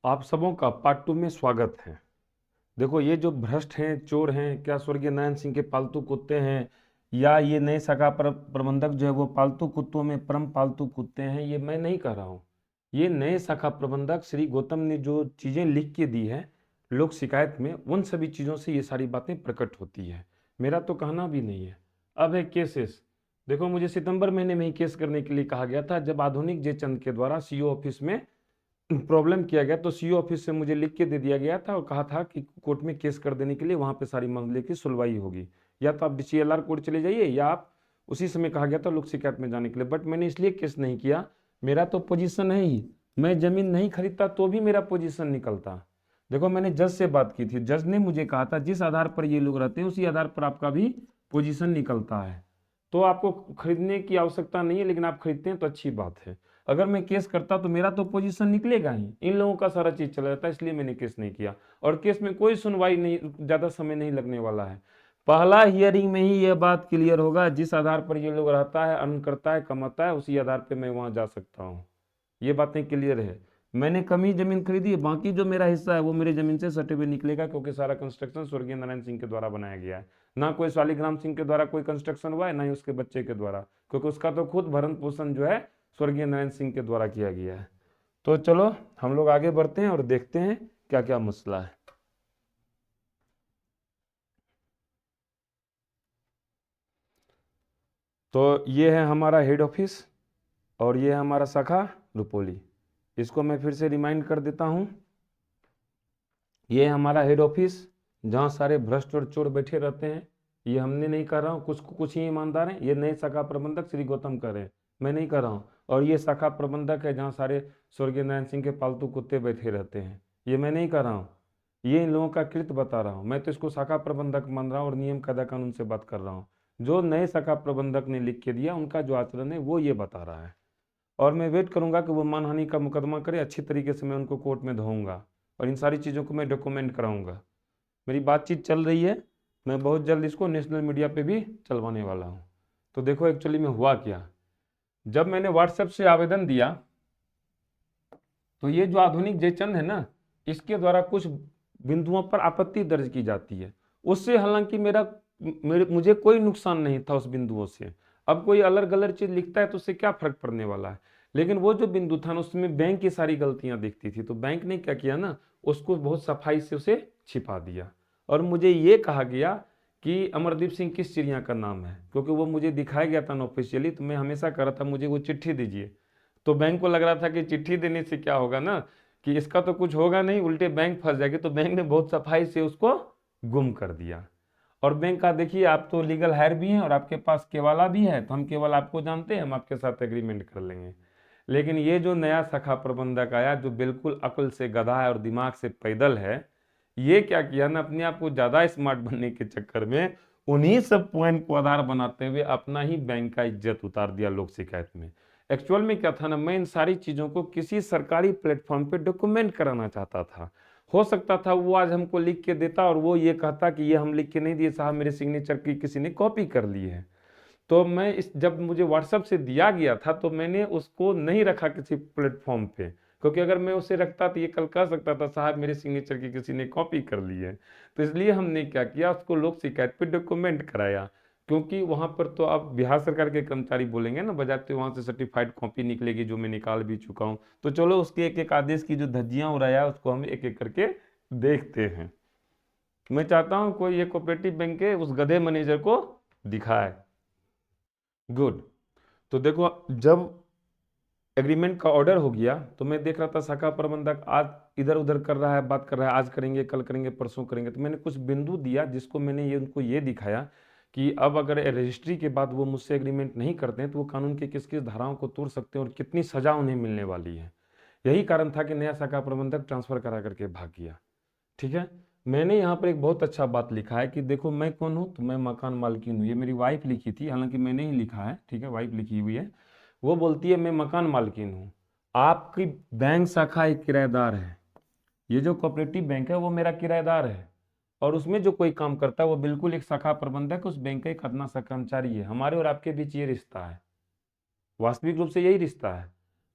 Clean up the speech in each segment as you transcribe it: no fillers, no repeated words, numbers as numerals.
आप सबों का पार्ट 2 में स्वागत है। देखो, ये जो भ्रष्ट हैं, चोर हैं, क्या स्वर्गीय नारायण सिंह के पालतू कुत्ते हैं, या ये नए शाखा प्रबंधक जो है वो पालतू कुत्तों में परम पालतू कुत्ते हैं, ये मैं नहीं कह रहा हूँ। ये नए शाखा प्रबंधक श्री गौतम ने जो चीज़ें लिख के दी है लोक शिकायत में, उन सभी चीज़ों से ये सारी बातें प्रकट होती है। मेरा तो कहना भी नहीं है। अब है केसेस। देखो, मुझे सितंबर महीने में ही केस करने के लिए कहा गया था, जब आधुनिक जयचंद के द्वारा सीओ ऑफिस में प्रॉब्लम किया गया, तो सीओ ऑफिस से मुझे लिख के दे दिया गया था और कहा था कि कोर्ट में केस कर देने के लिए वहां पे सारी मामले की सुनवाई होगी। या तो आप डीसीएलआर कोर्ट चले जाइए, या आप उसी समय कहा गया था लोक शिकायत में जाने के लिए, बट मैंने इसलिए केस नहीं किया। मेरा तो पोजीशन है ही, मैं जमीन नहीं खरीदता तो भी मेरा पोजीशन निकलता। देखो, मैंने जज से बात की थी, जज ने मुझे कहा था जिस आधार पर ये लोग रहते हैं उसी आधार पर आपका भी पोजीशन निकलता है। तो आपको खरीदने की आवश्यकता नहीं है, लेकिन आप खरीदते हैं तो अच्छी बात है। अगर मैं केस करता तो मेरा तो पोजीशन निकलेगा ही, इन लोगों का सारा चीज चला जाता है, इसलिए मैंने केस नहीं किया। और केस में कोई सुनवाई नहीं, ज्यादा समय नहीं लगने वाला है। पहला हियरिंग में ही यह बात क्लियर होगा, जिस आधार पर ये लोग रहता है, अर्न करता है, कमाता है, उसी आधार पर मैं वहां जा सकता हूँ। ये बातें क्लियर है। मैंने कम ही जमीन खरीदी है, बाकी जो मेरा हिस्सा है वो मेरी जमीन से सटे हुए निकलेगा, क्योंकि सारा कंस्ट्रक्शन स्वर्गीय नारायण सिंह के द्वारा बनाया गया है। ना कोई शालिग्राम सिंह के द्वारा कोई कंस्ट्रक्शन हुआ है, ना ही उसके बच्चे के द्वारा, क्योंकि उसका तो खुद भरण पोषण जो है स्वर्गीय नारायण सिंह के द्वारा किया गया है। तो चलो हम लोग आगे बढ़ते हैं और देखते हैं क्या क्या मसला है। तो ये है हमारा हेड ऑफिस और ये है हमारा शाखा रुपौली। इसको मैं फिर से रिमाइंड कर देता हूँ। ये है हमारा हेड ऑफिस, जहाँ सारे भ्रष्ट और चोर बैठे रहते हैं। ये हमने नहीं कर रहा हूँ, कुछ ही ईमानदार हैं। ये नए शाखा प्रबंधक श्री गौतम कर रहे हैं, मैं नहीं कर रहा हूँ। और ये शाखा प्रबंधक है जहाँ सारे स्वर्गीय नारायण सिंह के पालतू कुत्ते बैठे रहते हैं, ये मैं नहीं कर रहा हूँ। ये इन लोगों का कृत्य बता रहा हूँ। मैं तो इसको शाखा प्रबंधक मान रहा हूँ और नियम कायदा कानून से बात कर रहा हूँ। जो नए शाखा प्रबंधक ने लिख के दिया, उनका जो आचरण है वो ये बता रहा है। और मैं वेट करूंगा कि वो मानहानि का मुकदमा करे, अच्छी तरीके से मैं उनको कोर्ट में धोऊंगा और इन सारी चीज़ों को मैं डॉक्यूमेंट कराऊंगा। मेरी बातचीत चल रही है, मैं बहुत जल्द इसको नेशनल मीडिया पे भी चलवाने वाला हूँ। तो देखो एक्चुअली में हुआ क्या। जब मैंने व्हाट्सएप से आवेदन दिया, तो ये जो आधुनिक जयचंद है ना, इसके द्वारा कुछ बिंदुओं पर आपत्ति दर्ज की जाती है। उससे हालांकि मुझे कोई नुकसान नहीं था उस बिंदुओं से। अब कोई अलग अलग चीज लिखता है तो उससे क्या फर्क पड़ने वाला है। लेकिन वो जो बिंदु था ना, उसमें बैंक की सारी गलतियां दिखती थी, तो बैंक ने क्या किया ना, उसको बहुत सफाई से उसे छिपा दिया। और मुझे ये कहा गया कि अमरदीप सिंह किस चिड़िया का नाम है, क्योंकि वो मुझे दिखाया गया था ना ऑफिशियली, तो मैं हमेशा कह रहा था मुझे वो चिट्ठी दीजिए। तो बैंक को लग रहा था कि चिट्ठी देने से क्या होगा ना, कि इसका तो कुछ होगा नहीं, उल्टे बैंक फंस जाएगी, तो बैंक ने बहुत सफाई से उसको गुम कर दिया। और बैंक का देखिए, आप तो लीगल हायर भी हैं और आपके पास केवाला भी है, तो हम केवल आपको जानते हैं, हम आपके साथ एग्रीमेंट कर लेंगे। लेकिन ये जो नया शाखा प्रबंधक आया, जो बिल्कुल अक्ल से गधा है और दिमाग से पैदल है, ये क्या किया ना, अपने आप को ज्यादा स्मार्ट बनने के चक्कर में उन्हीं सब पॉइंट को आधार बनाते हुए अपना ही बैंक का इज्जत उतार दिया लोक शिकायत में। एक्चुअल में क्या था ना, मैं इन सारी चीजों को किसी सरकारी प्लेटफॉर्म पे डॉक्यूमेंट कराना चाहता था। हो सकता था वो आज हमको लिख के देता और वो ये कहता कि ये हम लिख के नहीं दिए साहब, मेरे सिग्नेचर की किसी ने कॉपी कर ली है। तो मैं जब मुझे व्हाट्सएप से दिया गया था, तो मैंने उसको नहीं रखा किसी प्लेटफॉर्म पे, क्योंकि अगर मैं उसे रखता तो ये कल कह सकता था साहब मेरे सिग्नेचर की किसी ने कॉपी कर ली है। तो इसलिए हमने क्या किया, उसको लोक शिकायत पे डॉक्यूमेंट कराया। क्योंकि वहां पर तो आप बिहार सरकार के कर्मचारी बोलेंगे ना, बजाते वहां से सर्टिफाइड कॉपी निकलेगी, जो मैं निकाल भी चुका हूँ। तो चलो उसके एक एक आदेश की जो धज्जियां उड़ाया, उसको हम एक एक करके देखते हैं। मैं चाहता हूँ कोई ये कोऑपरेटिव बैंक के उस गधे मैनेजर को दिखाए। गुड। तो देखो, जब एग्रीमेंट का ऑर्डर हो गया, तो मैं देख रहा था शाखा प्रबंधक आज इधर उधर कर रहा है, बात कर रहा है, आज करेंगे, कल करेंगे, परसों करेंगे। तो मैंने कुछ बिंदु दिया, जिसको मैंने ये उनको ये दिखाया कि अब अगर रजिस्ट्री के बाद वो मुझसे एग्रीमेंट नहीं करते हैं, तो वो कानून के किस किस धाराओं को तोड़ सकते हैं और कितनी सजा उन्हें मिलने वाली है। यही कारण था कि नया शाखा प्रबंधक ट्रांसफर करा करके भाग गया। ठीक है। मैंने यहाँ पर एक बहुत अच्छा बात लिखा है कि देखो मैं कौन हूँ, तो मैं मकान मालकिन हूँ। ये मेरी वाइफ लिखी थी, हालांकि मैंने ही लिखा है, ठीक है, वाइफ लिखी हुई है। वो बोलती है मैं मकान मालकिन हूँ, आपकी बैंक शाखा एक किराएदार है। ये जो कोऑपरेटिव बैंक है वो मेरा किराएदार है, और उसमें जो कोई काम करता है वो बिल्कुल एक शाखा प्रबंधक उस बैंक का एक अपना सा कर्मचारी है। हमारे और आपके बीच ये रिश्ता है, वास्तविक रूप से यही रिश्ता है।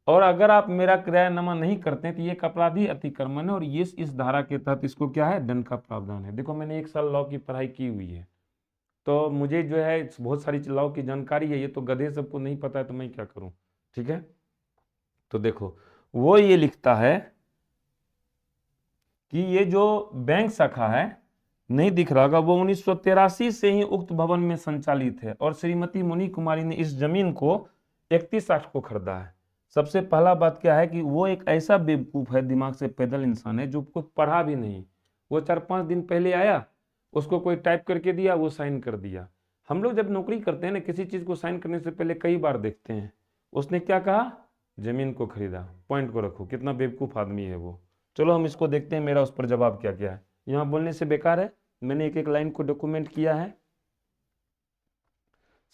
और अगर आप मेरा किरायानामा नहीं करते हैं तो ये एक अपराधी अतिक्रमण है, और ये इस धारा के तहत इसको क्या है, दंड का प्रावधान है। देखो मैंने 1 साल लॉ की पढ़ाई की हुई है, तो मुझे जो है बहुत सारी लॉ की जानकारी है, ये तो गधे सबको नहीं पता है, तो मैं क्या करूं। ठीक है, तो देखो वो ये लिखता है कि ये जो बैंक शाखा है, नहीं दिख रहा होगा, वो 1983 से ही उक्त भवन में संचालित है, और श्रीमती मुनि कुमारी ने इस जमीन को 31 लाख को खरीदा है। सबसे पहला बात क्या है कि वो एक ऐसा बेवकूफ है, दिमाग से पैदल इंसान है, जो कुछ पढ़ा भी नहीं। वो 4-5 दिन पहले आया, उसको कोई टाइप करके दिया, वो साइन कर दिया। हम लोग जब नौकरी करते हैं ना, किसी चीज को साइन करने से पहले कई बार देखते हैं। उसने क्या कहा, जमीन को खरीदा। पॉइंट को रखो, कितना बेवकूफ आदमी है वो। चलो हम इसको देखते हैं, मेरा उस पर जवाब क्या क्या है। यहाँ बोलने से बेकार है, मैंने एक एक लाइन को डॉक्यूमेंट किया है।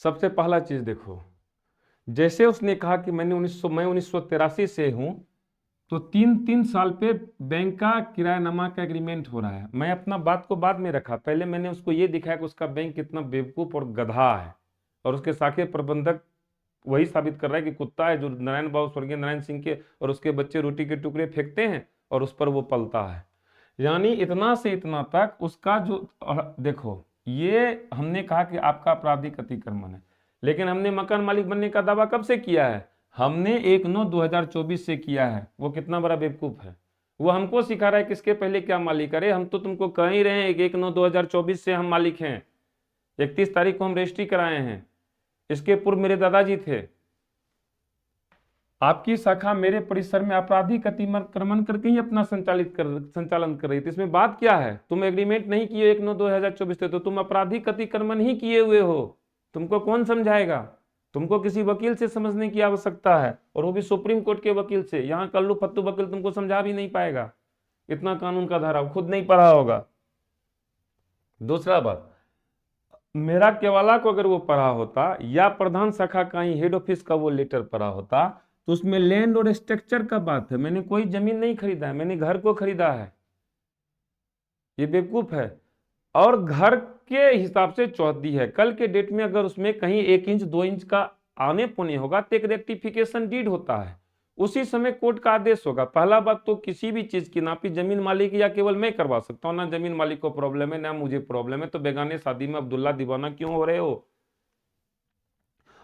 सबसे पहला चीज देखो, जैसे उसने कहा कि मैं 1983 से हूं, तो 3-3 साल पे बैंक का किरायानामा का एग्रीमेंट हो रहा है। मैं अपना बात को बाद में रखा, पहले मैंने उसको ये दिखाया कि उसका बैंक कितना बेवकूफ और गधा है, और उसके शाखा प्रबंधक वही साबित कर रहा है कि कुत्ता है, जो नारायण बाबू स्वर्गीय नारायण सिंह के और उसके बच्चे रोटी के टुकड़े फेंकते हैं और उस पर वो पलता है। यानी इतना से इतना तक उसका जो, देखो ये हमने कहा कि आपका आपराधिक अतिक्रमण है, लेकिन हमने मकान मालिक बनने का दावा कब से किया है, हमने 1/9/2024 से किया है। वो कितना बड़ा बेवकूफ है, वो हमको सिखा रहा है किसके पहले क्या मालिक। अरे हम तो तुमको कह ही रहे हैं 1/9/2024 से हम मालिक हैं, 31 तारीख को हम रजिस्ट्री कराए हैं, इसके पूर्व मेरे दादाजी थे। आपकी शाखा मेरे परिसर में आपराधिक अतिक्रमण करके ही अपना संचालन कर रही थी। इसमें बात क्या है, तुम एग्रीमेंट नहीं किए 1/9/2024 से, तो तुम आपराधिक अतिक्रमण ही किए हुए हो। तुमको कौन समझाएगा, तुमको किसी वकील से समझने की आवश्यकता है, और वो भी सुप्रीम कोर्ट के वकील से। यहाँ कल्लू फत्तू वकील तुमको समझा भी नहीं पाएगा, इतना कानून का धारा खुद नहीं पढ़ा होगा। दूसरा बात, मेरा केवाला को अगर वो पढ़ा होता, या प्रधान शाखा का ही हेड ऑफिस का वो लेटर पढ़ा होता, तो उसमें लैंड और स्ट्रक्चर का बात है। मैंने कोई जमीन नहीं खरीदा है, मैंने घर को खरीदा है। ये बेवकूफ है, और घर के हिसाब से चौहद्दी है। कल के डेट में अगर उसमें कहीं 1 इंच 2 इंच का आने पुने होगा तो एक रेक्टिफिकेशन डीड होता है, उसी समय कोर्ट का आदेश होगा। पहला बात तो किसी भी चीज की नापी जमीन मालिक या केवल मैं करवा सकता हूँ, ना जमीन मालिक को प्रॉब्लम है ना मुझे प्रॉब्लम है। तो बेगाने शादी में अब्दुल्ला दीवाना क्यों हो रहे हो।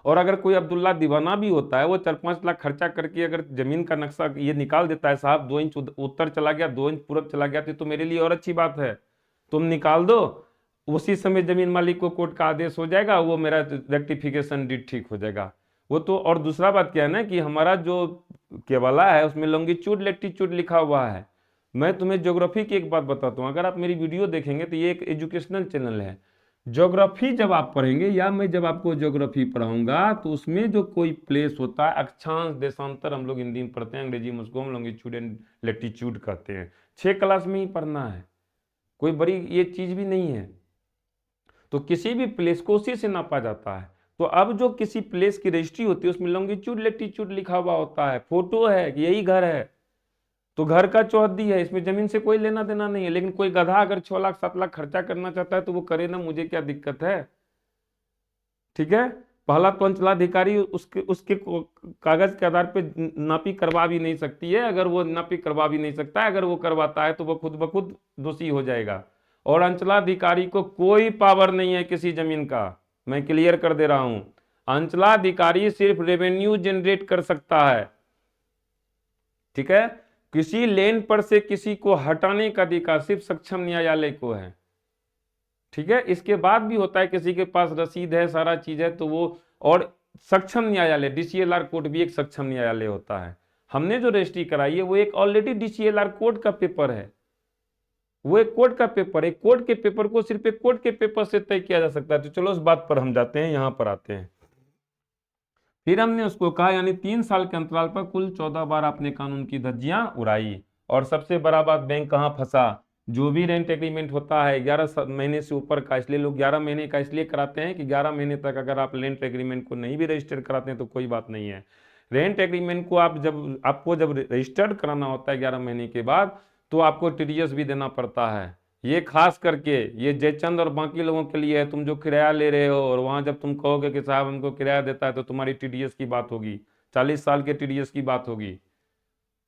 और अगर कोई अब्दुल्ला दीवाना भी होता है, वो 4-5 लाख खर्चा करके अगर जमीन का नक्शा ये निकाल देता है, साहब 2 इंच उत्तर चला गया 2 इंच पूरब चला गया, तो मेरे लिए और अच्छी बात है, तुम निकाल दो। उसी समय जमीन मालिक को कोर्ट का आदेश हो जाएगा, वो मेरा रेक्टिफिकेशन डीड ठीक हो जाएगा वो तो। और दूसरा बात क्या है ना कि हमारा जो केवला है उसमें लॉन्गिट्यूड लेटीट्यूड लिखा हुआ है। मैं तुम्हें ज्योग्राफी की एक बात बताता हूँ, अगर आप मेरी वीडियो देखेंगे तो ये एक एजुकेशनल चैनल है। ज्योग्राफी जब आप पढ़ेंगे, या मैं जब आपको ज्योग्राफी पढ़ाऊंगा, तो उसमें जो कोई प्लेस होता है, अक्षांश देशांतर हम लोग हिंदी में पढ़ते हैं, अंग्रेजी में उसको हम लॉन्गिट्यूड एंड लेटीट्यूड कहते हैं। 6 क्लास में ही पढ़ना है, कोई बड़ी ये चीज भी नहीं है। तो किसी भी प्लेस को उसी से नापा जाता है। तो अब जो किसी प्लेस की रजिस्ट्री होती है उसमें लॉन्गिट्यूड लेटीट्यूड लिखा हुआ होता है, फोटो है कि यही घर है, तो घर का चौहद्दी है, इसमें जमीन से कोई लेना देना नहीं है। लेकिन कोई गधा अगर 6 लाख 7 लाख खर्चा करना चाहता है तो वो करे ना, मुझे क्या दिक्कत है। ठीक है, पहला तो अंचलाधिकारी उसके कागज के आधार पे नापी करवा भी नहीं सकती है। अगर वो नापी करवा भी नहीं सकता है, अगर वो करवाता है तो वो खुद ब खुद दोषी हो जाएगा। और अंचलाधिकारी को कोई पावर नहीं है किसी जमीन का, मैं क्लियर कर दे रहा हूं। अंचलाधिकारी सिर्फ रेवेन्यू जनरेट कर सकता है। ठीक है, किसी लैंड पर से किसी को हटाने का अधिकार सिर्फ सक्षम न्यायालय को है। ठीक है, इसके बाद भी होता है किसी के पास रसीद है, सारा चीज है, तो वो, और सक्षम न्यायालय डीसीएलआर कोर्ट भी एक सक्षम न्यायालय होता है। हमने जो रजिस्ट्री कराई है वो एक ऑलरेडी डीसीएलआर कोर्ट का पेपर है, वो एक कोर्ट का पेपर है। कोर्ट के पेपर को सिर्फ एक कोर्ट के पेपर से तय किया जा सकता है। तो चलो उस बात पर हम जाते हैं, यहां पर आते हैं। फिर हमने उसको कहा, यानी 3 साल के अंतराल पर कुल 14 बार आपने कानून की धज्जियां उड़ाई। और सबसे बड़ा बात, बैंक कहां फंसा, जो भी रेंट एग्रीमेंट होता है 11 महीने से ऊपर का, इसलिए लोग 11 महीने का इसलिए कराते हैं कि 11 महीने तक अगर आप रेंट एग्रीमेंट को नहीं भी रजिस्टर कराते हैं तो कोई बात नहीं है। रेंट एग्रीमेंट को आपको जब रजिस्टर्ड कराना होता है 11 महीने के बाद, तो आपको टीडीएस भी देना पड़ता है। ये खास करके ये जयचंद और बाकी लोगों के लिए है। तुम जो किराया ले रहे हो और वहां जब तुम कहोगे कि साहब हमको किराया देता है, तो तुम्हारी टीडीएस की बात होगी। 40 साल के टीडीएस की बात होगी।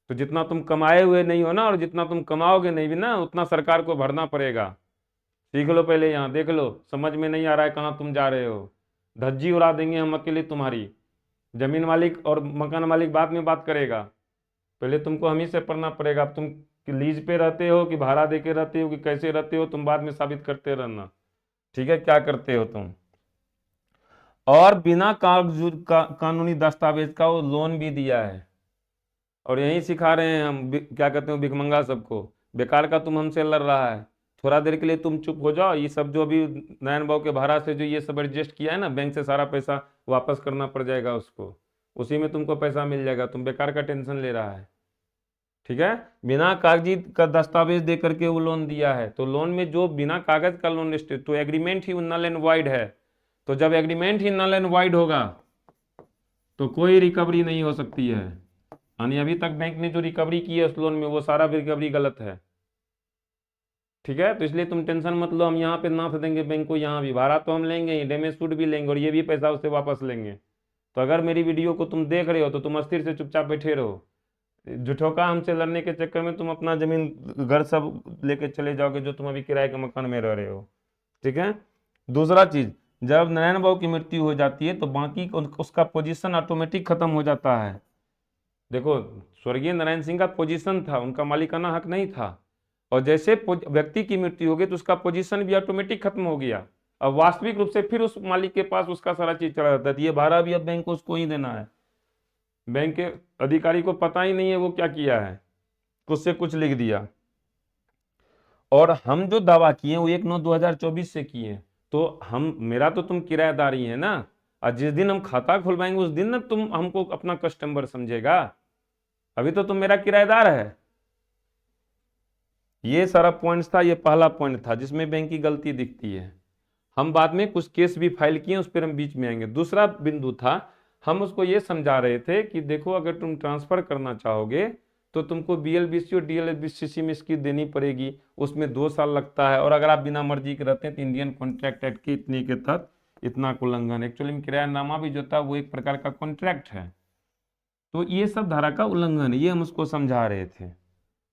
तो जितना तुम कमाए हुए नहीं हो ना, और जितना तुम कमाओगे नहीं भी ना, उतना सरकार को भरना पड़ेगा। सीख लो पहले, यहाँ देख लो, समझ में नहीं आ रहा है कहाँ तुम जा रहे हो। धज्जी उड़ा देंगे हम अकेले तुम्हारी। जमीन मालिक और मकान मालिक बाद में बात करेगा, पहले तुमको हम ही से पढ़ना पड़ेगा। अब तुम लीज पे रहते हो कि भाड़ा दे के रहते हो कि कैसे रहते हो, तुम बाद में साबित करते रहना, ठीक है, क्या करते हो तुम। और बिना कानूनी दस्तावेज का वो लोन भी दिया है, और यही सिखा रहे हैं हम क्या कहते हो भिखमंगा सबको। बेकार का तुम हमसे लड़ रहा है, थोड़ा देर के लिए तुम चुप हो जाओ। ये सब जो अभी नयन बाबू के भाड़ा से जो ये सब एडजस्ट किया है ना, बैंक से सारा पैसा वापस करना पड़ जाएगा उसको, उसी में तुमको पैसा मिल जाएगा। तुम बेकार का टेंशन ले रहा है, ठीक है। बिना कागजी का दस्तावेज दे करके वो लोन दिया है। तो लोन में जो बिना कागज का लोन तो एग्रीमेंट ही नल एंड वाइड है। तो जब एग्रीमेंट ही नल एंड वाइड होगा तो कोई रिकवरी नहीं हो सकती है। यानी अभी तक बैंक ने जो रिकवरी की है उस लोन में, वो सारा रिकवरी गलत है, ठीक है। तो इसलिए तुम टेंशन मत लो, हम यहाँ पे नाथ देंगे बैंक को, यहाँ भी भाड़ा तो हम लेंगे ही, डैमेज सूट भी लेंगे, और ये भी पैसा उससे वापस लेंगे। तो अगर मेरी वीडियो को तुम देख रहे हो तो तुम अस्थिर से चुपचाप बैठे रहो। झूठों का हमसे लड़ने के चक्कर में तुम अपना जमीन घर सब लेके चले जाओगे, जो तुम अभी किराए के मकान में रह रहे हो, ठीक है। दूसरा चीज, जब नारायण बाबू की मृत्यु हो जाती है तो बाकी उसका पोजीशन ऑटोमेटिक खत्म हो जाता है। देखो, स्वर्गीय नारायण सिंह का पोजीशन था, उनका मालिकाना हक नहीं था, और जैसे व्यक्ति की मृत्यु हो गई तो उसका पोजीशन भी ऑटोमेटिक खत्म हो गया। अब वास्तविक रूप से फिर उस मालिक के पास उसका सारा चीज चला जाता है। ये भाड़ा भी अब बैंक को उसको ही देना है। बैंक के अधिकारी को पता ही नहीं है वो क्या किया है, कुछ से कुछ लिख दिया। और हम जो दावा किए वो 1/9/2024 से किए। तो हम, मेरा तो तुम किराएदार ही है ना, और जिस दिन हम खाता खुलवाएंगे उस दिन ना तुम हमको अपना कस्टमर समझेगा। अभी तो तुम मेरा किराएदार है। ये सारा पॉइंट्स था, ये पहला पॉइंट था जिसमें बैंक की गलती दिखती है। हम बाद में कुछ केस भी फाइल किए, उस पर हम बीच में आएंगे। दूसरा बिंदु था, हम उसको ये समझा रहे थे कि देखो, अगर तुम ट्रांसफर करना चाहोगे तो तुमको BLBC और DLBCC में इसकी देनी पड़ेगी, उसमें 2 साल लगता है। और अगर आप बिना मर्जी के रहते हैं तो इंडियन कॉन्ट्रैक्ट एक्ट के इतने के तहत इतना को उल्लंघन। एक्चुअली में किरायानामा भी जो था वो एक प्रकार का कॉन्ट्रैक्ट है, तो ये सब धारा का उल्लंघन है, ये हम उसको समझा रहे थे।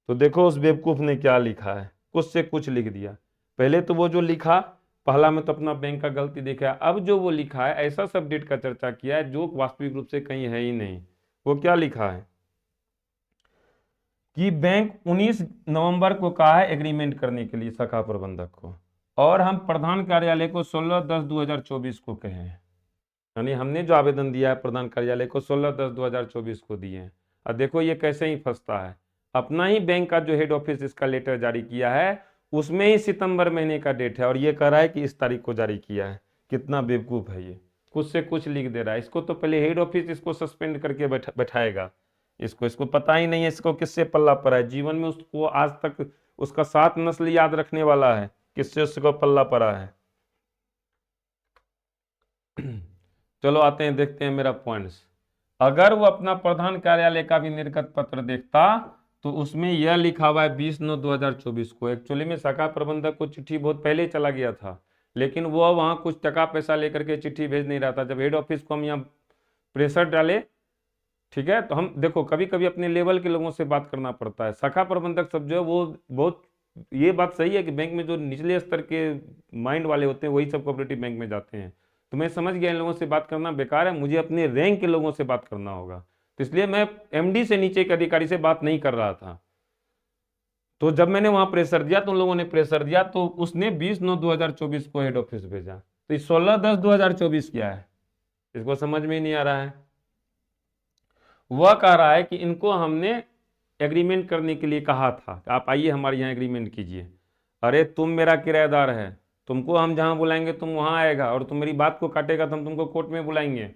तो देखो उस बेवकूफ ने क्या लिखा है, कुछ से कुछ लिख दिया। पहले तो वो जो लिखा, पहला में तो अपना बैंक का गलती देखा, अब जो वो लिखा है ऐसा सब डेट का चर्चा किया है जो वास्तविक रूप से कहीं है ही नहीं। वो क्या लिखा है कि बैंक 19 नवंबर को कहा है एग्रीमेंट करने के लिए शाखा प्रबंधक को, और हम प्रधान कार्यालय को 16/10/2024 को कहे हैं। यानी हमने जो आवेदन दिया है प्रधान कार्यालय को 16/10/2024 को दिए हैं। और देखो ये कैसे ही फंसता है, अपना ही बैंक का जो हेड ऑफिस इसका लेटर जारी किया है उसमें ही सितंबर महीने का डेट है, और ये कह रहा है कि इस तारीख को जारी किया है। कितना बेवकूफ़ है ये, कुछ से कुछ लिख दे रहा है। इसको तो पहले हेड ऑफिस इसको सस्पेंड करके बैठाएगा। इसको पता ही नहीं है इसको किससे पल्ला पड़ा है। जीवन में उसको आज तक उसका 7 नस्ल याद रखने वाला है, किससे उसको पल्ला पड़ा है। चलो आते हैं, देखते हैं मेरा पॉइंट्स। अगर वो अपना प्रधान कार्यालय का भी निर्गत पत्र देखता तो उसमें यह लिखा हुआ है 20/9/2024 को। एक्चुअली में शाखा प्रबंधक को चिट्ठी बहुत पहले चला गया था, लेकिन वो वहाँ कुछ टका पैसा लेकर के चिट्ठी भेज नहीं रहा था। जब हेड ऑफिस को हम यहाँ प्रेशर डाले, ठीक है, तो हम देखो कभी कभी अपने लेवल के लोगों से बात करना पड़ता है। शाखा प्रबंधक सब जो है वो बहुत, ये बात सही है कि बैंक में जो निचले स्तर के माइंड वाले होते हैं वही सब कोऑपरेटिव बैंक में जाते हैं। तो मैं समझ गया इन लोगों से बात करना बेकार है, मुझे अपने रैंक के लोगों से बात करना होगा। तो इसलिए मैं MD से नीचे के अधिकारी से बात नहीं कर रहा था। तो जब मैंने वहां प्रेशर दिया तो उन लोगों ने प्रेशर दिया, तो उसने 20/9/2024 को हेड ऑफिस भेजा। तो 16/10/2024 क्या है, इसको समझ में ही नहीं आ रहा है। वह कह रहा है कि इनको हमने एग्रीमेंट करने के लिए कहा था, आप आइए हमारे यहाँ एग्रीमेंट कीजिए। अरे तुम मेरा किराएदार है, तुमको हम जहां बुलाएंगे तुम वहां आएगा, और तुम मेरी बात को काटेगा तो हम तुमको कोर्ट में बुलाएंगे।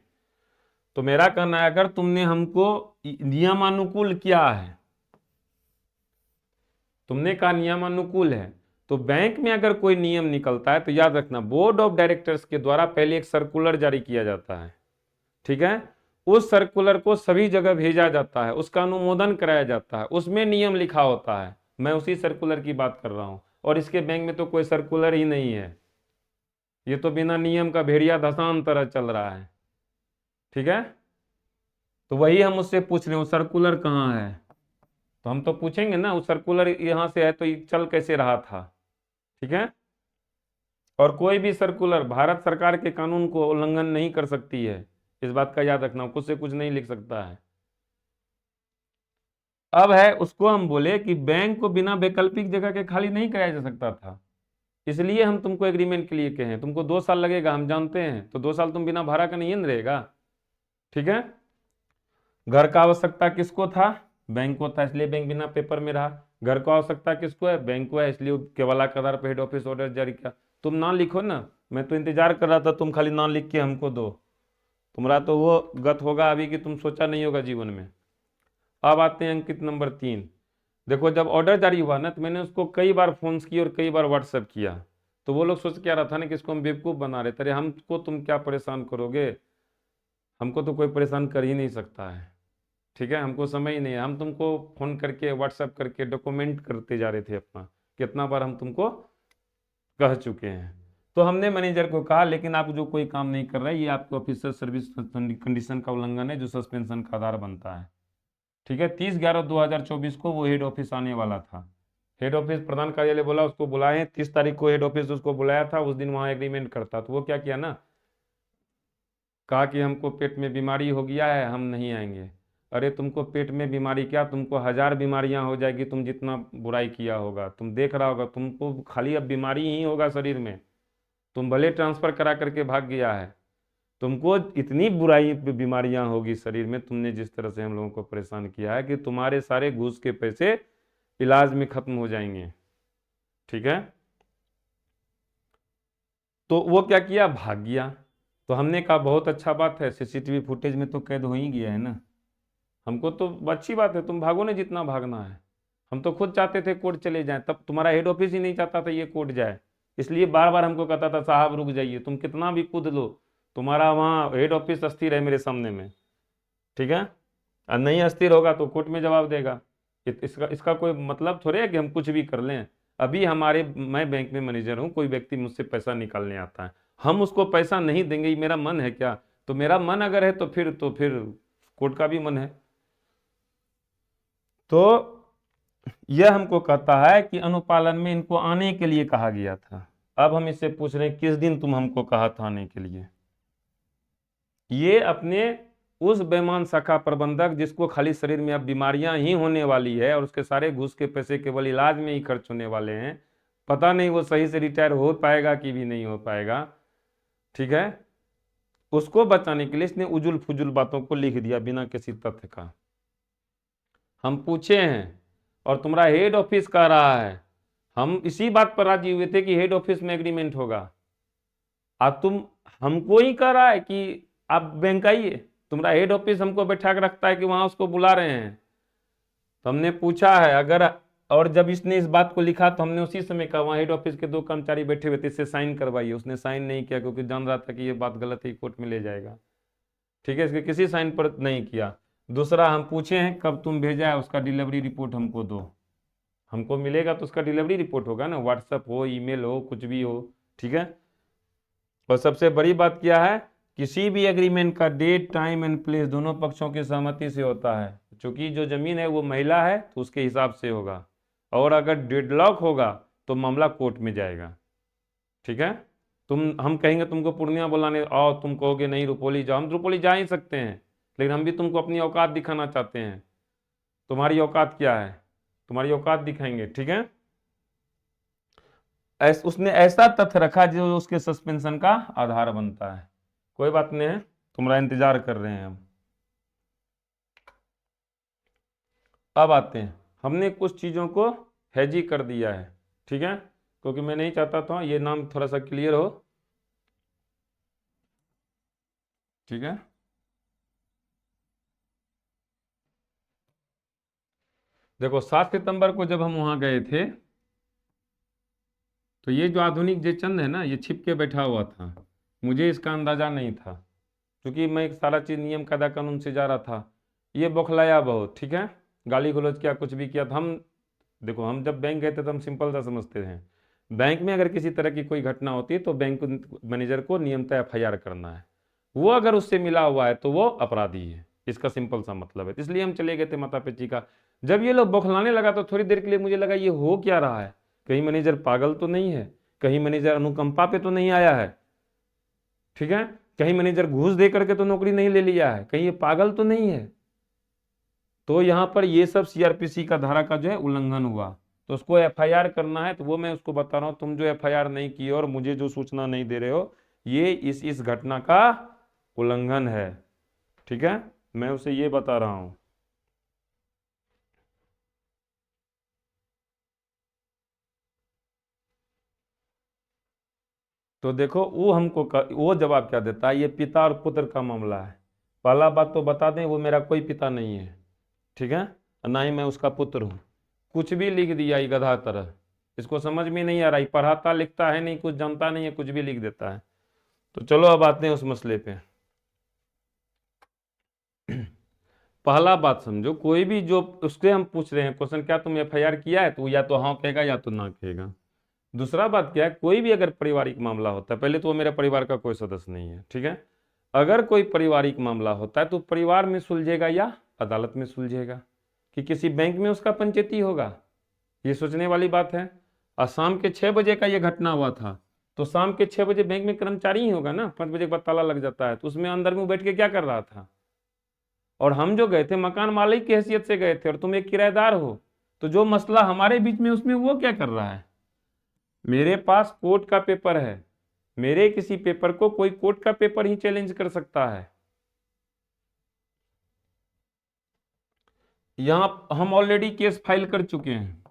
तो मेरा कहना है अगर तुमने हमको नियमानुकूल किया है, तुमने कहा नियमानुकूल है, तो बैंक में अगर कोई नियम निकलता है तो याद रखना बोर्ड ऑफ डायरेक्टर्स के द्वारा पहले एक सर्कुलर जारी किया जाता है, ठीक है। उस सर्कुलर को सभी जगह भेजा जाता है, उसका अनुमोदन कराया जाता है, उसमें नियम लिखा होता है। मैं उसी सर्कुलर की बात कर रहा हूं, और इसके बैंक में तो कोई सर्कुलर ही नहीं है। ये तो बिना नियम का भेड़िया धसान तरह चल रहा है, ठीक है। तो वही हम उससे पूछ रहे हैं, वो सर्कुलर कहाँ है। तो हम तो पूछेंगे ना, वो सर्कुलर यहाँ से है तो ये चल कैसे रहा था। ठीक है, और कोई भी सर्कुलर भारत सरकार के कानून को उल्लंघन नहीं कर सकती है, इस बात का याद रखना, कुछ से कुछ नहीं लिख सकता है। अब है उसको हम बोले कि बैंक को बिना वैकल्पिक जगह के खाली नहीं कराया जा सकता था, इसलिए हम तुमको एग्रीमेंट के लिए कहे, तुमको 2 साल लगेगा हम जानते हैं, तो 2 साल तुम बिना भाड़ा का नहीं न रहेगा। ठीक है, घर का आवश्यकता किसको था, बैंक को था, इसलिए बैंक बिना पेपर में रहा। घर को आवश्यकता किसको है, बैंक को है, इसलिए केवल के आधार पर हेड ऑफिस ऑर्डर जारी किया। तुम ना लिखो ना, मैं तो इंतजार कर रहा था तुम खाली ना लिख के हमको दो, तुम्हारा तो वो गत होगा अभी कि तुम सोचा नहीं होगा जीवन में। अब आते हैं अंकित नंबर 3। देखो जब ऑर्डर जारी हुआ ना, तो मैंने उसको कई बार फोन किए और कई बार व्हाट्सएप किया, तो वो लोग सोच क्या रहा था ना कि इसको हम बेवकूफ़ बना रहे थे, अरे हमको तुम क्या परेशान करोगे, हमको तो कोई परेशान कर ही नहीं सकता है। ठीक है, हमको समय ही नहीं है, हम तुमको फोन करके व्हाट्सएप करके डॉक्यूमेंट करते जा रहे थे अपना, कितना बार हम तुमको कह चुके हैं। तो हमने मैनेजर को कहा लेकिन आप जो कोई काम नहीं कर रहे, ये आपके ऑफिसर सर्विस कंडीशन का उल्लंघन है, जो सस्पेंशन का आधार बनता है। ठीक है, 30/11/2024 को वो हेड ऑफिस आने वाला था। हेड ऑफिस प्रधान कार्यालय बोला उसको बुलाएं, 30 तारीख को हेड ऑफिस उसको बुलाया था, उस दिन वहां एग्रीमेंट करता, तो वो क्या किया ना, कहा कि हमको पेट में बीमारी हो गया है, हम नहीं आएंगे। अरे तुमको पेट में बीमारी क्या, तुमको 1000 बीमारियां हो जाएगी, तुम जितना बुराई किया होगा, तुम देख रहा होगा, तुमको खाली अब बीमारी ही होगा शरीर में, तुम भले ट्रांसफर करा करके भाग गया है, तुमको इतनी बुराई बीमारियां होगी शरीर में, तुमने जिस तरह से हम लोगों को परेशान किया है कि तुम्हारे सारे घूस के पैसे इलाज में खत्म हो जाएंगे। ठीक है, तो वो क्या किया, भाग गया। तो हमने कहा बहुत अच्छा बात है, सीसीटीवी फुटेज में तो कैद हो ही गया है ना, हमको तो अच्छी बात है, तुम भागो ना जितना भागना है, हम तो खुद चाहते थे कोर्ट चले जाए, तब तुम्हारा हेड ऑफिस ही नहीं चाहता था ये कोर्ट जाए, इसलिए बार बार हमको कहता था साहब रुक जाइए, तुम कितना भी कूद लो, तुम्हारा वहाँ हेड ऑफिस अस्थिर है मेरे सामने में। ठीक है, और नहीं अस्थिर होगा तो कोर्ट में जवाब देगा, इसका कोई मतलब थोड़े है कि हम कुछ भी कर लें। अभी मैं बैंक में मैनेजर हूँ, कोई व्यक्ति मुझसे पैसा निकालने आता है, हम उसको पैसा नहीं देंगे, ये मेरा मन है क्या, तो मेरा मन अगर है तो फिर कोर्ट का भी मन है। तो यह हमको कहता है कि अनुपालन में इनको आने के लिए कहा गया था। अब हम इससे पूछ रहे हैं किस दिन तुम हमको कहा था आने के लिए। ये अपने उस बेईमान शाखा प्रबंधक जिसको खाली शरीर में अब बीमारियां ही होने वाली है और उसके सारे घूस के पैसे केवल इलाज में ही खर्च होने वाले हैं, पता नहीं वो सही से रिटायर हो पाएगा कि भी नहीं हो पाएगा। ठीक है, उसको बचाने के लिए इसने उजुल फुजुल बातों को लिख दिया बिना किसी तथ्य का। हम पूछे हैं और तुम्हारा हेड ऑफिस कह रहा है, हम इसी बात पर राजी हुए थे कि हेड ऑफिस में एग्रीमेंट होगा, अब तुम हमको ही कह रहा है कि आप बैंक आइए, तुम्हारा हेड ऑफिस हमको बैठा के रखता है कि वहां उसको बुला रहे हैं। तो हमने पूछा है अगर, और जब इसने इस बात को लिखा तो हमने उसी समय कहा वहाँ हेड ऑफिस के 2 कर्मचारी बैठे हुए थे, इससे साइन करवाइए, उसने साइन नहीं किया क्योंकि जान रहा था कि ये बात गलत है, कोर्ट में ले जाएगा। ठीक है, इसके किसी साइन पर नहीं किया। दूसरा हम पूछे हैं कब तुम भेजा है, उसका डिलीवरी रिपोर्ट हमको दो, हमको मिलेगा तो उसका डिलीवरी रिपोर्ट होगा ना, व्हाट्सएप हो ईमेल हो कुछ भी हो। ठीक है, और सबसे बड़ी बात क्या है, किसी भी एग्रीमेंट का डेट टाइम एंड प्लेस दोनों पक्षों की सहमति से होता है, क्योंकि जो जमीन है वो महिला है तो उसके हिसाब से होगा, और अगर डेडलॉक होगा तो मामला कोर्ट में जाएगा। ठीक है, हम कहेंगे तुमको पूर्णिया बुलाने आओ, तुम कहोगे नहीं रुपौली जाओ, हम रुपौली जा ही सकते हैं, लेकिन हम भी तुमको अपनी औकात दिखाना चाहते हैं, तुम्हारी औकात क्या है, तुम्हारी औकात दिखाएंगे। ठीक है, उसने ऐसा तथ्य रखा जो उसके सस्पेंशन का आधार बनता है। कोई बात नहीं है, तुम्हारा इंतजार कर रहे हैं हम। अब आते हैं, हमने कुछ चीजों को हैजी कर दिया है। ठीक है, क्योंकि मैं नहीं चाहता था ये नाम थोड़ा सा क्लियर हो। ठीक है, देखो 7 सितंबर को जब हम वहां गए थे तो ये जो आधुनिक जे चंद है ना, ये छिप के बैठा हुआ था, मुझे इसका अंदाजा नहीं था, क्योंकि मैं एक सारा चीज नियम कायदा कानून से जा रहा था। ये बौखलाया बहुत, ठीक है, गाली गलौज किया, कुछ भी किया, तो हम देखो हम जब बैंक गए थे तो हम सिंपल सा समझते हैं, बैंक में अगर किसी तरह की कोई घटना होती है तो बैंक मैनेजर को नियमतः FIR करना है, वो अगर उससे मिला हुआ है तो वो अपराधी है। इसका सिंपल सा मतलब है। तो इसलिए हम चले गए थे माता पिची का। जब ये लोग बौखलाने लगा तो थोड़ी देर के लिए मुझे लगा ये हो क्या रहा है, कहीं मैनेजर पागल तो नहीं है, कहीं मैनेजर अनुकंपा पे तो नहीं आया है, ठीक है, कहीं मैनेजर घूस दे करके तो नौकरी नहीं ले लिया है, कहीं ये पागल तो नहीं है। तो यहाँ पर ये सब सीआरपीसी का धारा का जो है उल्लंघन हुआ, तो उसको एफआईआर करना है। तो वो मैं उसको बता रहा हूँ, तुम जो एफआईआर नहीं किए और मुझे जो सूचना नहीं दे रहे हो, ये इस घटना का उल्लंघन है, ठीक है, मैं उसे ये बता रहा हूं। तो देखो वो वो जवाब क्या देता है, ये पिता और पुत्र का मामला है। पहला बात तो बता दें, वो मेरा कोई पिता नहीं है, ठीक है, और ना ही मैं उसका पुत्र हूं। कुछ भी लिख दिया ये गधा तरह, इसको समझ में नहीं आ रहा, पढ़ाता लिखता है नहीं, कुछ जानता नहीं है, कुछ भी लिख देता है। तो चलो अब आते हैं उस मसले पे। पहला बात समझो, कोई भी जो उसके हम पूछ रहे हैं क्वेश्चन, क्या तुम एफआईआर किया है, तो या तो हाँ कहेगा या तो ना कहेगा। दूसरा बात क्या है, कोई भी अगर पारिवारिक मामला होता है, पहले तो वो मेरे परिवार का कोई सदस्य नहीं है, ठीक है, अगर कोई पारिवारिक मामला होता है तो परिवार में सुलझेगा या अदालत में सुलझेगा, कि किसी बैंक में उसका पंचायती होगा, ये सोचने वाली बात है। और शाम के 6 बजे का ये घटना हुआ था, तो शाम के 6 बजे बैंक में कर्मचारी ही होगा ना, 5 बजे के बाद ताला लग जाता है, तो उसमें अंदर में वो बैठ के क्या कर रहा था। और हम जो गए थे मकान मालिक की हैसियत से गए थे, और तुम एक किराएदार हो, तो जो मसला हमारे बीच में उसमें वो क्या कर रहा है। मेरे पास कोर्ट का पेपर है, मेरे किसी पेपर को कोई कोर्ट का पेपर ही चैलेंज कर सकता है। यहां हम ऑलरेडी केस फाइल कर चुके हैं,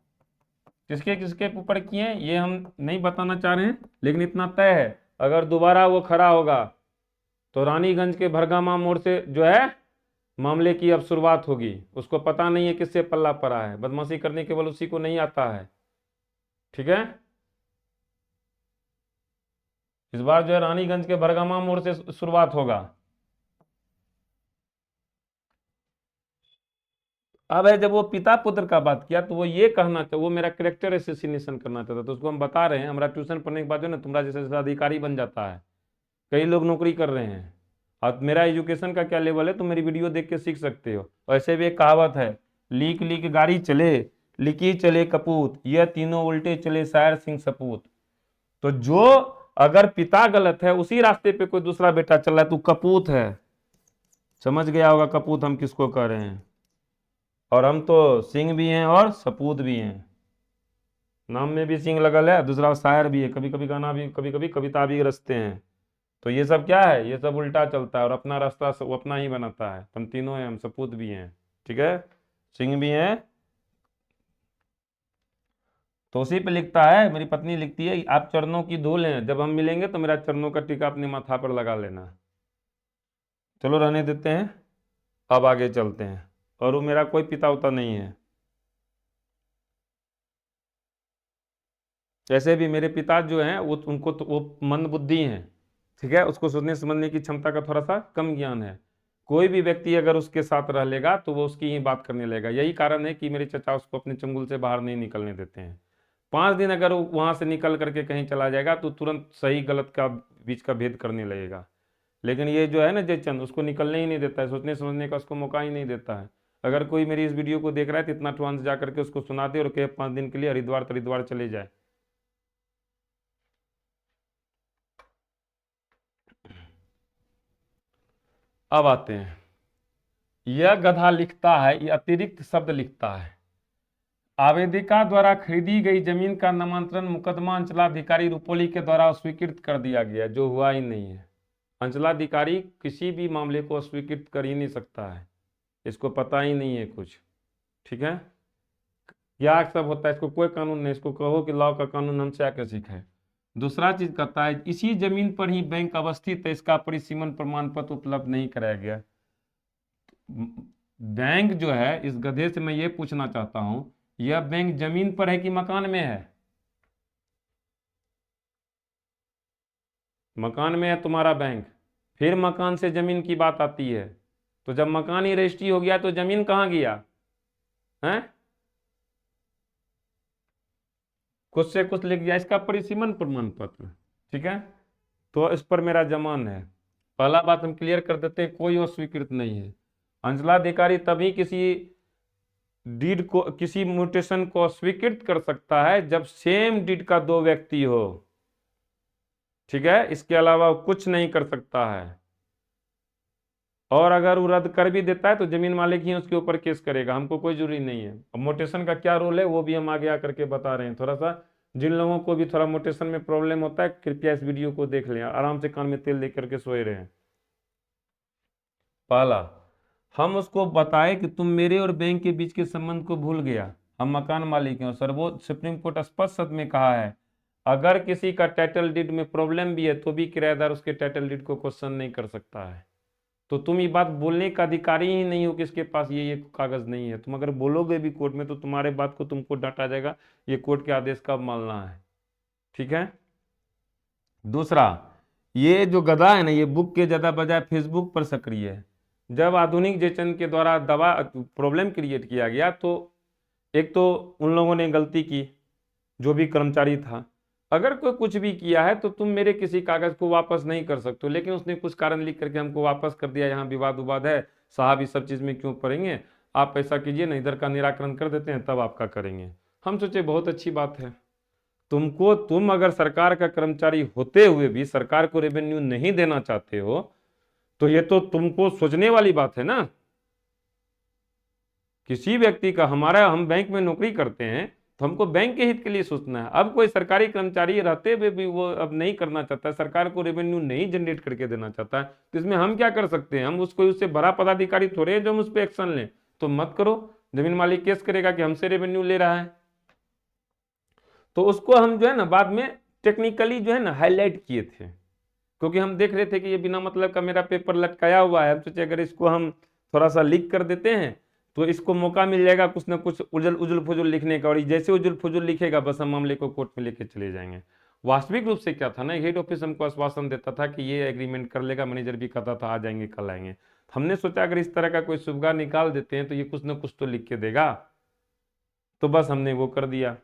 किसके किसके ऊपर किए हैं ये हम नहीं बताना चाह रहे हैं, लेकिन इतना तय है, अगर दोबारा वो खड़ा होगा तो रानीगंज के भरगामा मोड़ से जो है मामले की अब शुरुआत होगी। उसको पता नहीं है किससे पल्ला पड़ा है, बदमाशी करने केवल उसी को नहीं आता है, ठीक है। इस बार जो है रानीगंज के भरगामा मोड़ से शुरुआत होगा। अब है, जब वो पिता पुत्र का बात किया तो वो ये कहना था, वो मेरा कैरेक्टर एसेसिनेशन करना चाहता, तो उसको हम बता रहे हैं, हमारा ट्यूशन पढ़ने के बाद जो है ना तुम्हारा जैसे अधिकारी बन जाता है, कई लोग नौकरी कर रहे हैं, और मेरा एजुकेशन का क्या लेवल है तुम मेरी वीडियो देख के सीख सकते हो। वैसे भी एक कहावत है, लीक लीक गाड़ी चले, लिकी चले कपूत, यह तीनों उल्टे चले शायर सिंह सपूत। तो जो अगर पिता गलत है, उसी रास्ते पे कोई दूसरा बेटा चल रहा है, तू कपूत है। समझ गया होगा कपूत हम किसको कह रहे हैं। और हम तो सिंह भी हैं और सपूत भी हैं, नाम में भी सिंह लगल है, दूसरा शायर भी है, कभी कभी गाना भी, कभी कभी कविता भी रचते हैं। तो ये सब क्या है, ये सब उल्टा चलता है और अपना रास्ता वो अपना ही बनाता है। हम तीनों हैं, हम सपूत भी हैं, ठीक है, सिंह भी हैं। तो उसी पे लिखता है, मेरी पत्नी लिखती है, आप चरणों की धूल हैं, जब हम मिलेंगे तो मेरा चरणों का टीका अपने माथा पर लगा लेना। चलो रहने देते हैं, अब आगे चलते हैं। और वो मेरा कोई पिता उता नहीं है। ऐसे भी मेरे पिता जो हैं वो उनको तो वो मंद बुद्धि हैं, ठीक है, उसको सोचने समझने की क्षमता का थोड़ा सा कम ज्ञान है। कोई भी व्यक्ति अगर उसके साथ रह लेगा तो वो उसकी ही बात करने लगेगा। यही कारण है कि मेरे चचा उसको अपने चंगुल से बाहर नहीं निकलने देते हैं। 5 दिन अगर वो वहां से निकल करके कहीं चला जाएगा तो तुरंत सही गलत का बीच का भेद करने लगेगा। लेकिन ये जो है ना जयचंद, उसको निकलने ही नहीं देता है, सोचने समझने का उसको मौका ही नहीं देता है। अगर कोई मेरी इस वीडियो को देख रहा है तो इतना एडवांस जा करके उसको सुना दे और कहे 5 दिन के लिए हरिद्वार चले जाए। अब आते हैं, यह गधा लिखता है, ये अतिरिक्त शब्द लिखता है, आवेदिका द्वारा खरीदी गई जमीन का नामांतरण मुकदमा अंचलाधिकारी रुपोली के द्वारा अस्वीकृत कर दिया गया, जो हुआ ही नहीं है। अंचलाधिकारी किसी भी मामले को अस्वीकृत कर ही नहीं सकता है, इसको पता ही नहीं है कुछ, ठीक है। क्या सब होता है, इसको कोई कानून नहीं, इसको कहो कि लॉ का कानून हमसे आके सीखे। दूसरा चीज कहता है, इसी जमीन पर ही बैंक अवस्थित है, इसका परिसीमन प्रमाण पत्र उपलब्ध नहीं कराया गया। बैंक जो है, इस गधे से मैं ये पूछना चाहता हूं, यह बैंक जमीन पर है कि मकान में है। मकान में है तुम्हारा बैंक, फिर मकान से जमीन की बात आती है, तो जब मकान ही रजिस्ट्री हो गया तो जमीन कहाँ गया है। कुछ से कुछ लिख दिया, इसका परिसीमन प्रमाण पत्र, ठीक है, तो इस पर मेरा जमान है। पहला बात हम क्लियर कर देते हैं, कोई अस्वीकृत नहीं है। अंचलाधिकारी तभी किसी डीड को, किसी म्यूटेशन को स्वीकृत कर सकता है जब सेम डीड का दो व्यक्ति हो, ठीक है। इसके अलावा वो कुछ नहीं कर सकता है। और अगर वो रद्द कर भी देता है तो जमीन मालिक ही उसके ऊपर केस करेगा, हमको कोई जरूरी नहीं है। अब मोटेशन का क्या रोल है वो भी हम आगे आकर के बता रहे हैं। थोड़ा सा जिन लोगों को भी थोड़ा मोटेशन में प्रॉब्लम होता है, कृपया इस वीडियो को देख लें, आराम से कान में तेल दे करके सोए रहे। पहला, हम उसको बताए कि तुम मेरे और बैंक के बीच के संबंध को भूल गया, हम मकान मालिक हैं। और सर्वोच्च सुप्रीम कोर्ट स्पष्ट शब्द में कहा है, अगर किसी का टाइटल डीड में प्रॉब्लम भी है तो भी किराएदार उसके टाइटल डीड को क्वेश्चन नहीं कर सकता है। तो तुम ये बात बोलने का अधिकारी ही नहीं हो कि इसके पास ये कागज नहीं है। तुम अगर बोलोगे भी कोर्ट में तो तुम्हारे बात को तुमको डांटा जाएगा, ये कोर्ट के आदेश का मानना है, ठीक है। दूसरा, ये जो गधा है ना, ये बुक के ज्यादा बजाय फेसबुक पर सक्रिय है। जब आधुनिक जेचन के द्वारा दवा प्रॉब्लम क्रिएट किया गया तो एक तो उन लोगों ने गलती की, जो भी कर्मचारी था। अगर कोई कुछ भी किया है तो तुम मेरे किसी कागज को वापस नहीं कर सकते हो, लेकिन उसने कुछ कारण लिख करके हमको वापस कर दिया, यहाँ विवाद उवाद है साहब, इस सब चीज में क्यों पड़ेंगे, आप ऐसा कीजिए ना, इधर का निराकरण कर देते हैं तब आपका करेंगे। हम सोचे बहुत अच्छी बात है। तुम अगर सरकार का कर्मचारी होते हुए भी सरकार को रेवेन्यू नहीं देना चाहते हो तो ये तो तुमको सोचने वाली बात है ना। किसी व्यक्ति का, हम बैंक में नौकरी करते हैं तो हमको बैंक के हित के लिए सोचना है। अब कोई सरकारी कर्मचारी रहते हुए भी वो अब नहीं करना चाहता है, सरकार को रेवेन्यू नहीं जनरेट करके देना चाहता है, तो इसमें हम क्या कर सकते हैं? हम उसको, उससे बड़ा पदाधिकारी थोड़े हैं जो हम उस पर एक्शन लें। तो मत करो, जमीन मालिक केस करेगा कि हमसे रेवेन्यू ले रहा है। तो उसको हम जो है ना बाद में टेक्निकली जो है ना हाईलाइट किए थे, क्योंकि हम देख रहे थे कि ये बिना मतलब का मेरा पेपर लटकाया हुआ है। हम सोचे अगर इसको हम थोड़ा सा लीक कर देते हैं तो इसको मौका मिल जाएगा कुछ ना कुछ उजुल फुजुल लिखने का, और जैसे उजुल फुजुल लिखेगा बस हम मामले को कोर्ट में लेके चले जाएंगे। वास्तविक रूप से क्या था ना, हेड ऑफिस हमको आश्वासन देता था कि ये एग्रीमेंट कर लेगा, मैनेजर भी कहता था आ जाएंगे कल आएंगे। हमने सोचा अगर इस तरह का कोई सुविधा निकाल देते हैं तो ये कुछ ना कुछ तो लिख के देगा, तो बस हमने वो कर दिया।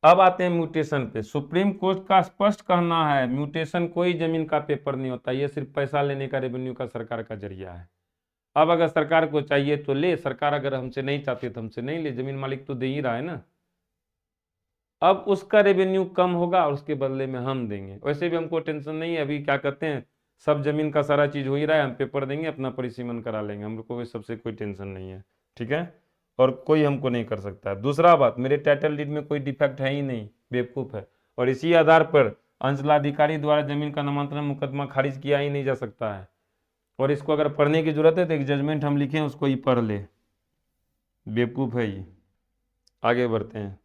अब आते हैं म्यूटेशन पे। सुप्रीम कोर्ट का स्पष्ट कहना है म्यूटेशन कोई जमीन का पेपर नहीं होता, ये सिर्फ पैसा लेने का रेवेन्यू का सरकार का जरिया है। अब अगर सरकार को चाहिए तो ले, सरकार अगर हमसे नहीं चाहती तो हमसे नहीं ले, जमीन मालिक तो दे ही रहा है ना। अब उसका रेवेन्यू कम होगा और उसके बदले में हम देंगे। वैसे भी हमको टेंशन नहीं है, अभी क्या कहते हैं, सब जमीन का सारा चीज हो ही रहा है, हम पेपर देंगे अपना परिसीमन करा लेंगे, हमको सबसे कोई टेंशन नहीं है, ठीक है। और कोई हमको नहीं कर सकता है। दूसरा बात, मेरे टाइटल डीड में कोई डिफेक्ट है ही नहीं, बेवकूफ है। और इसी आधार पर अंचलाधिकारी द्वारा जमीन का नामांतरण मुकदमा खारिज किया ही नहीं जा सकता है। और इसको अगर पढ़ने की जरूरत है तो एक जजमेंट हम लिखे उसको ही पढ़ ले, बेवकूफ है ये। आगे बढ़ते हैं।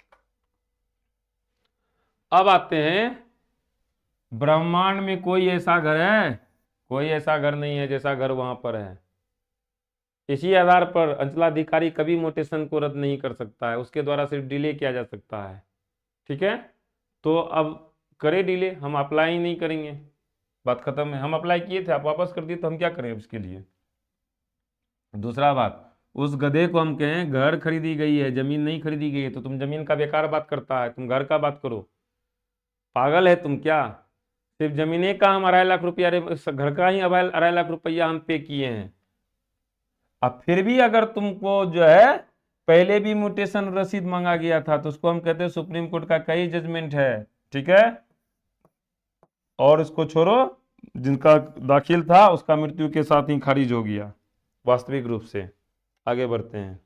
अब आते हैं, ब्रह्मांड में कोई ऐसा घर है? कोई ऐसा घर नहीं है जैसा घर वहां पर है। इसी आधार पर अंचलाधिकारी कभी मोटेशन को रद्द नहीं कर सकता है, उसके द्वारा सिर्फ डिले किया जा सकता है, ठीक है। तो अब करे डिले, हम अप्लाई नहीं करेंगे, बात खत्म है। हम अप्लाई किए थे, आप वापस कर दिए तो हम क्या करें उसके लिए। दूसरा बात, उस गधे को हम कहें घर खरीदी गई है जमीन नहीं खरीदी गई है, तो तुम जमीन का बेकार बात करता है, तुम घर का बात करो। पागल है तुम क्या? सिर्फ जमीने का हम 2.5 लाख रुपया, घर का ही 2.5 लाख रुपया हम पे किए हैं। अब फिर भी अगर तुमको जो है पहले भी म्यूटेशन रसीद मांगा गया था तो उसको हम कहते हैं सुप्रीम कोर्ट का कई जजमेंट है, ठीक है। और इसको छोड़ो, जिनका दाखिल था उसका मृत्यु के साथ ही खारिज हो गया वास्तविक रूप से। आगे बढ़ते हैं।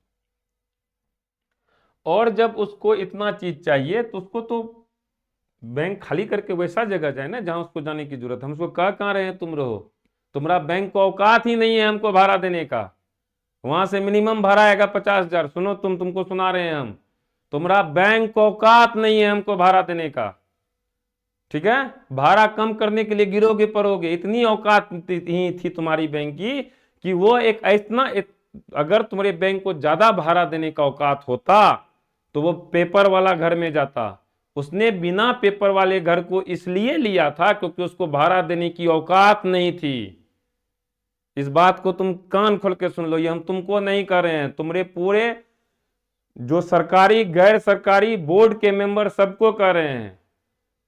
और जब उसको इतना चीज चाहिए तो उसको तो बैंक खाली करके वैसा जगह जाए ना जहां उसको जाने की जरूरत है। हम उसको कहाँ रहे हैं तुम रहो, तुम्हारा बैंक को औकात ही नहीं है हमको भाड़ा देने का। वहां से मिनिमम भाड़ा आएगा 50,000। सुनो, तुमको सुना रहे हैं हम, तुम्हारा बैंक को औकात नहीं है हमको भाड़ा देने का, ठीक है। भाड़ा कम करने के लिए गिरोगे पड़ोगे, इतनी औकात ही थी तुम्हारी बैंक की कि वो एक ऐसा, अगर तुम्हारे बैंक को ज्यादा भाड़ा देने का औकात होता तो वो पेपर वाला घर में जाता। उसने बिना पेपर वाले घर को इसलिए लिया था क्योंकि उसको भाड़ा देने की औकात नहीं थी। इस बात को तुम कान खोल के सुन लो, ये हम तुमको नहीं कर रहे हैं, तुम्हारे पूरे जो सरकारी गैर सरकारी बोर्ड के मेंबर सबको कर रहे हैं।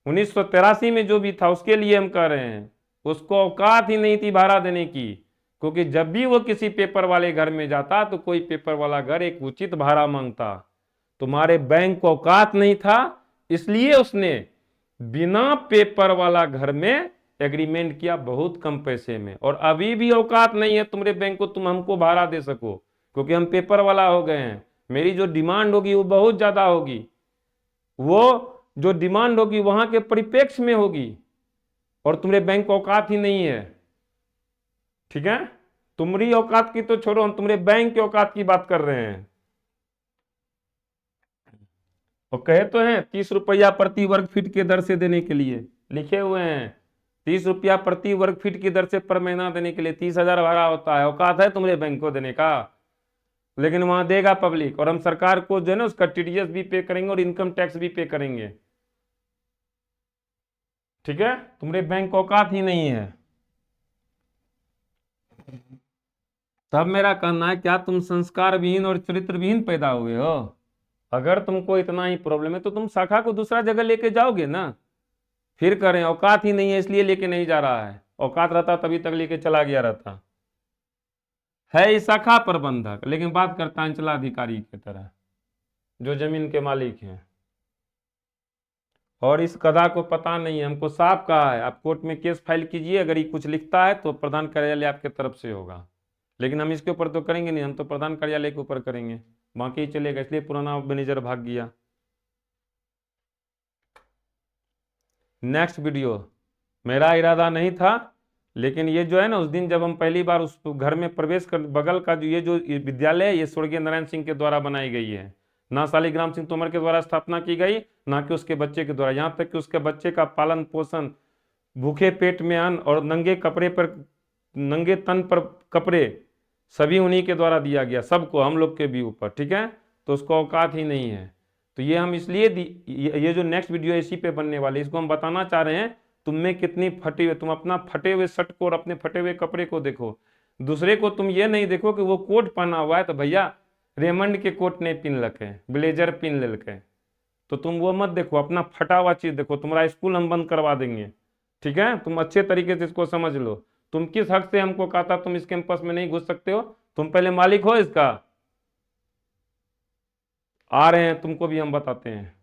1983 में जो भी था उसके लिए हम कर रहे हैं, उसको औकात ही नहीं थी भाड़ा देने की। क्योंकि जब भी वो किसी पेपर वाले घर में जाता तो कोई पेपर वाला घर एक उचित भाड़ा मांगता। तुम्हारे बैंक को औकात नहीं था, इसलिए उसने बिना पेपर वाला घर में एग्रीमेंट किया बहुत कम पैसे में। और अभी भी औकात नहीं है तुम्हारे बैंक को, तुम हमको भाड़ा दे सको, क्योंकि हम पेपर वाला हो गए हैं। मेरी जो डिमांड होगी वो बहुत ज्यादा होगी, वो जो डिमांड होगी वहां के परिप्रेक्ष्य में होगी, और तुम्हारे बैंक को औकात ही नहीं है। ठीक है, तुम्हारी औकात की तो छोड़ो, हम तुम्हारे बैंक की औकात की बात कर रहे हैं। और कहे तो हैं 30 रुपया प्रति वर्ग फीट के दर से देने के लिए, लिखे हुए हैं 30 रुपया प्रति वर्ग फीट की दर से पर महीना देने के लिए 30,000 भाड़ा होता है। औकात है तुम्हारे बैंक को देने का? लेकिन वहां देगा पब्लिक, और हम सरकार को जो है ना उसका टीडीएस भी पे करेंगे और इनकम टैक्स भी पे करेंगे। ठीक है, तुम्हारे बैंक को औकात ही नहीं है। तब मेरा कहना है, क्या तुम संस्कार विहीन और चरित्र विहीन पैदा हुए हो? अगर तुमको इतना ही प्रॉब्लम है तो तुम शाखा को दूसरा जगह लेके जाओगे ना। फिर करें, औकात ही नहीं है इसलिए लेके नहीं जा रहा है, औकात रहता तभी तक लेके चला गया रहता है। इस शाखा प्रबंधक, लेकिन बात करता है अंचलाधिकारी की तरह जो जमीन के मालिक हैं। और इस गधा को पता नहीं है, हमको साफ कहा है आप कोर्ट में केस फाइल कीजिए, अगर ये कुछ लिखता है तो प्रधान कार्यालय आपके तरफ से होगा, लेकिन हम इसके ऊपर तो करेंगे नहीं, हम तो प्रधान कार्यालय के ऊपर करेंगे, बाकी चलेगा। इसलिए पुराना मैनेजर भाग गया। नेक्स्ट वीडियो, मेरा इरादा नहीं था, लेकिन ये जो है ना, उस दिन जब हम पहली बार उस घर में प्रवेश कर, बगल का जो ये विद्यालय है, ये स्वर्गीय नारायण सिंह के द्वारा बनाई गई है, ना शालिग्राम सिंह तोमर के द्वारा स्थापना की गई, ना कि उसके बच्चे के द्वारा। यहाँ तक कि उसके बच्चे का पालन पोषण, भूखे पेट में अन्न और नंगे कपड़े पर, नंगे तन पर कपड़े, सभी उन्हीं के द्वारा दिया गया, सबको, हम लोग के भी ऊपर। ठीक है, तो उसको औकात ही नहीं है। तो ये हम इसलिए ये जो नेक्स्ट वीडियो इसी पे बनने वाली, इसको हम बताना चाह रहे हैं तुम में कितनी फटी हुई, तुम अपना फटे हुए शर्ट को और अपने फटे हुए कपड़े को देखो, दूसरे को तुम ये नहीं देखो कि वो कोट पहना हुआ है तो भैया रेमंड के कोट नहीं पिन लके, ब्लेजर पिन लेके, तो तुम वो मत देखो, अपना फटा हुआ चीज देखो। तुम्हारा स्कूल हम बंद करवा देंगे। ठीक है, तुम अच्छे तरीके से इसको समझ लो। तुम किस हक से हमको कहा था तुम इस कैंपस में नहीं घुस सकते हो? तुम पहले मालिक हो इसका। आ रहे हैं, तुमको भी हम बताते हैं।